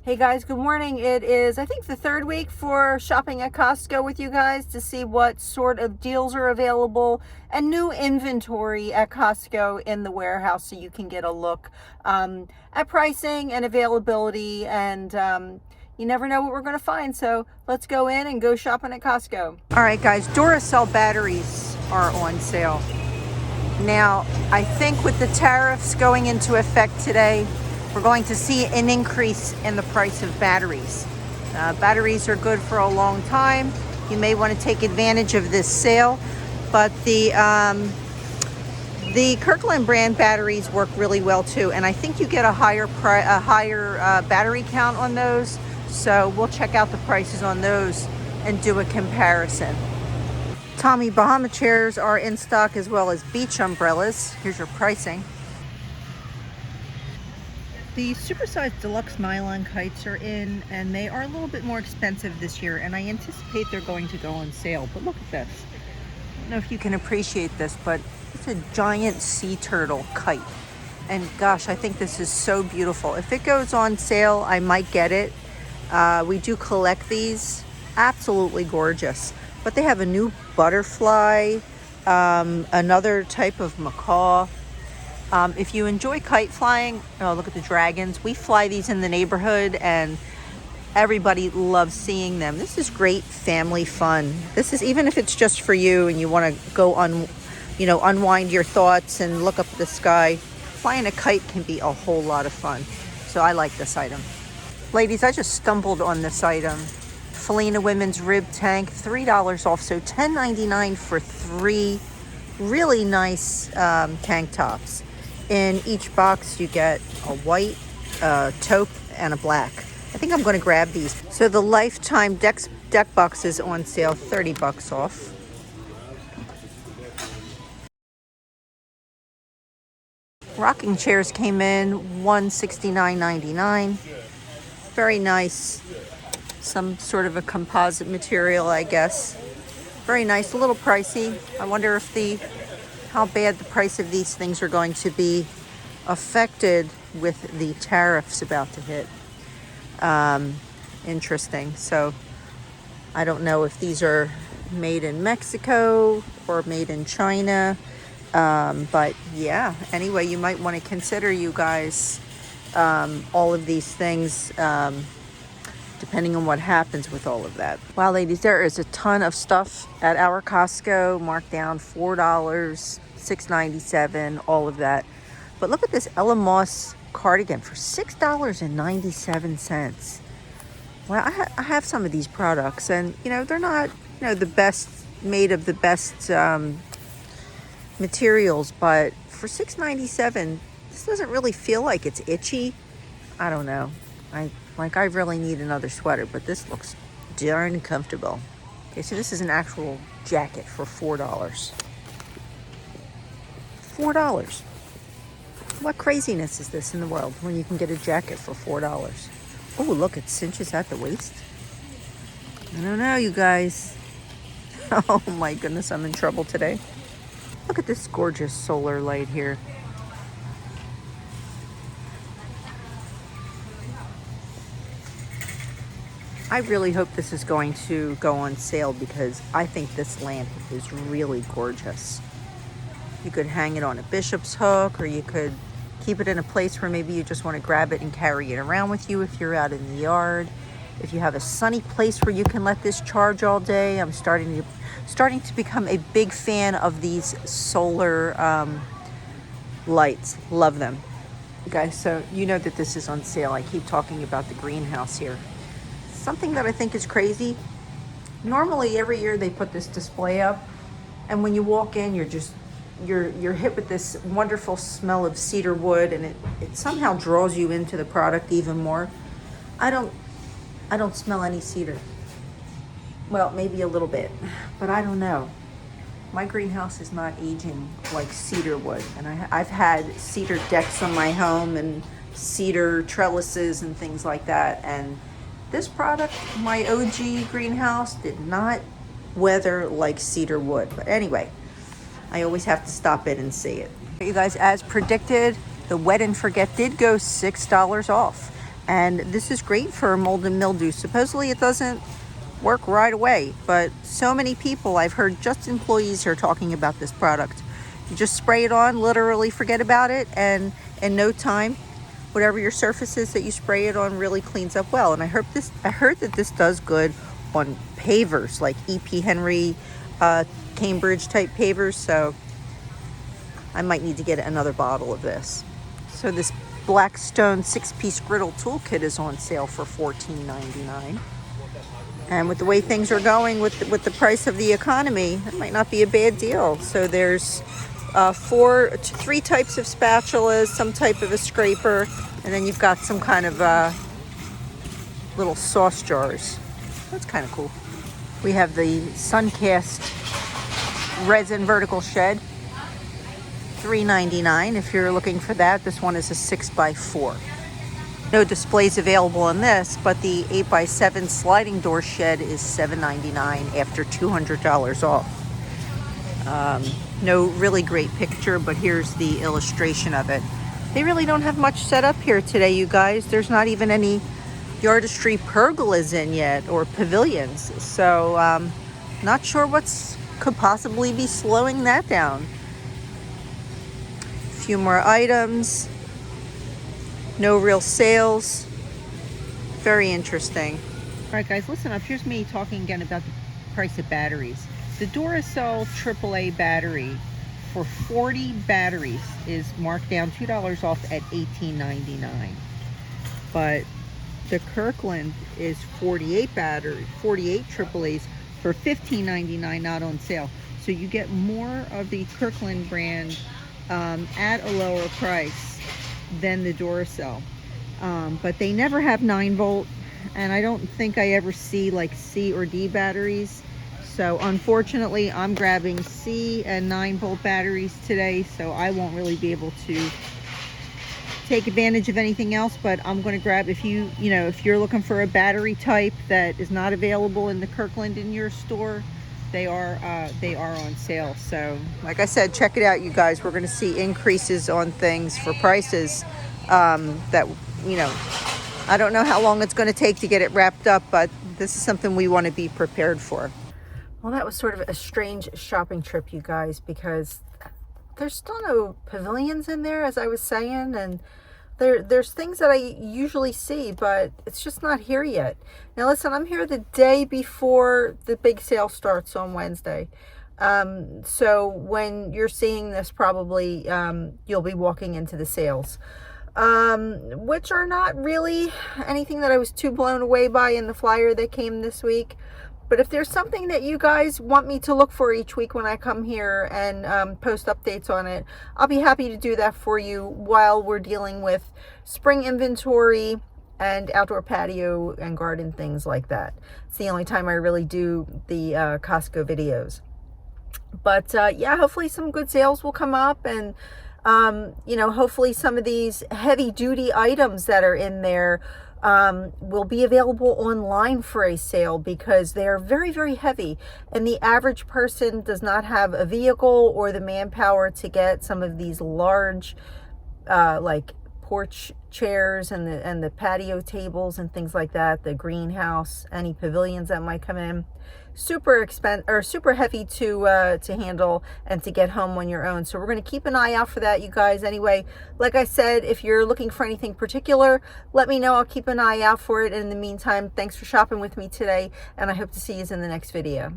Hey guys, good morning. It is, I think, the third week for shopping at Costco with you guys to see what sort of deals are available and new inventory at Costco in the warehouse so you can get a look at pricing and availability. And you never know what we're going to find. So let's go in and go shopping at Costco. All right, guys, Duracell batteries are on sale. Now, I think with the tariffs going into effect today, we're going to see an increase in the price of batteries. Batteries are good for a long time. You may want to take advantage of this sale, but the Kirkland brand batteries work really well too, and I think you get a higher battery count on those. So we'll check out the prices on those and do a comparison. Tommy Bahama chairs are in stock, as well as beach umbrellas. Here's your pricing. The supersized deluxe nylon kites are in, and they are a little bit more expensive this year, and I anticipate they're going to go on sale. But look at this. I don't know if you can appreciate this, but it's a giant sea turtle kite. And gosh, I think this is so beautiful. If it goes on sale, I might get it. We do collect these. Absolutely gorgeous. But they have a new butterfly, another type of macaw. If you enjoy kite flying, oh, look at the dragons. We fly these in the neighborhood and everybody loves seeing them. This is great family fun. This is, even if it's just for you and you want to go unwind your thoughts and look up at the sky, flying a kite can be a whole lot of fun. So I like this item. Ladies, I just stumbled on this item. Felina women's rib tank, $3 off, so $10.99 for 3 really nice tank tops. In each box you get a white, taupe, and a black. I think I'm going to grab these. So the Lifetime deck box is on sale, $30 off. Rocking chairs came in, $169.99. Very nice. Some sort of a composite material, I guess. Very nice, a little pricey. I wonder if how bad the price of these things are going to be affected with the tariffs about to hit. Interesting. So I don't know if these are made in Mexico or made in China. But yeah, anyway, you might want to consider, you guys, all of these things, depending on what happens with all of that. Wow, ladies, there is a ton of stuff at our Costco, marked down $4, $6.97, all of that. But look at this Ella Moss cardigan for $6.97. Well, I have some of these products, and they're not the best, made of the best materials, but for $6.97, this doesn't really feel like it's itchy. I don't know. I really need another sweater, but this looks darn comfortable. Okay, so this is an actual jacket for $4. $4. What craziness is this in the world when you can get a jacket for $4? Oh, look, it cinches at the waist. I don't know, you guys. Oh my goodness, I'm in trouble today. Look at this gorgeous solar light here. I really hope this is going to go on sale, because I think this lamp is really gorgeous. You could hang it on a bishop's hook, or you could keep it in a place where maybe you just want to grab it and carry it around with you if you're out in the yard. If you have a sunny place where you can let this charge all day. I'm starting to become a big fan of these solar lights. Love them. You guys, so you know that this is on sale. I keep talking about the greenhouse here. Something that I think is crazy. Normally every year they put this display up, and when you walk in, you're hit with this wonderful smell of cedar wood, and it somehow draws you into the product even more. I don't smell any cedar. Well, maybe a little bit, but I don't know. My greenhouse is not aging like cedar wood, and I've had cedar decks on my home and cedar trellises and things like that, and this product, my OG greenhouse, did not weather like cedar wood. But anyway, I always have to stop in and see it. You guys, as predicted, the Wet and Forget did go $6 off. And this is great for mold and mildew. Supposedly it doesn't work right away, but so many people, I've heard just employees are talking about this product. You just spray it on, literally forget about it, and in no time, whatever your surface is that you spray it on really cleans up well. And I heard that this does good on pavers, like EP Henry, Cambridge type pavers. So I might need to get another bottle of this. So this Blackstone 6-piece griddle toolkit is on sale for $14.99. And with the way things are going with the price of the economy, it might not be a bad deal. So there's 3 types of spatulas, some type of a scraper, and then you've got some kind of little sauce jars. That's kind of cool. We have the Suncast resin vertical shed, $3.99 if you're looking for that. This one is a 6x4. No displays available in this, but the 8x7 sliding door shed is $7.99 after $200 off. No really great picture, but here's the illustration of it. They really don't have much set up here today, you guys. There's not even any Yardistry pergolas in yet, or pavilions. So not sure what's could possibly be slowing that down. A few more items. No real sales. Very interesting. All right, guys, listen up. Here's me talking again about the price of batteries. The Duracell AAA battery for 40 batteries is marked down $2 off at $18.99. But the Kirkland is 48 AAAs for $15.99, not on sale. So you get more of the Kirkland brand at a lower price than the Duracell. But they never have 9-volt, and I don't think I ever see like C or D batteries. So unfortunately, I'm grabbing C and 9-volt batteries today, so I won't really be able to take advantage of anything else. But I'm going to grab, if you're looking for a battery type that is not available in the Kirkland in your store, they are on sale. So like I said, check it out, you guys. We're going to see increases on things for prices that, I don't know how long it's going to take to get it wrapped up, but this is something we want to be prepared for. Well, that was sort of a strange shopping trip, you guys, because there's still no pavilions in there, as I was saying, and there's things that I usually see, but it's just not here yet. Now, listen, I'm here the day before the big sale starts on Wednesday. So when you're seeing this, probably you'll be walking into the sales, which are not really anything that I was too blown away by in the flyer that came this week. But if there's something that you guys want me to look for each week when I come here and post updates on it, I'll be happy to do that for you while we're dealing with spring inventory and outdoor patio and garden things like that. It's the only time I really do the Costco videos. But yeah, hopefully some good sales will come up, and hopefully some of these heavy duty items that are in there will be available online for a sale, because they are very, very heavy, and the average person does not have a vehicle or the manpower to get some of these large like porch chairs and the patio tables and things like that, the greenhouse, any pavilions that might come in. Super heavy to handle and to get home on your own. So we're going to keep an eye out for that, you guys. Anyway, like I said, if you're looking for anything particular, let me know. I'll keep an eye out for it. And in the meantime, thanks for shopping with me today, and I hope to see you in the next video.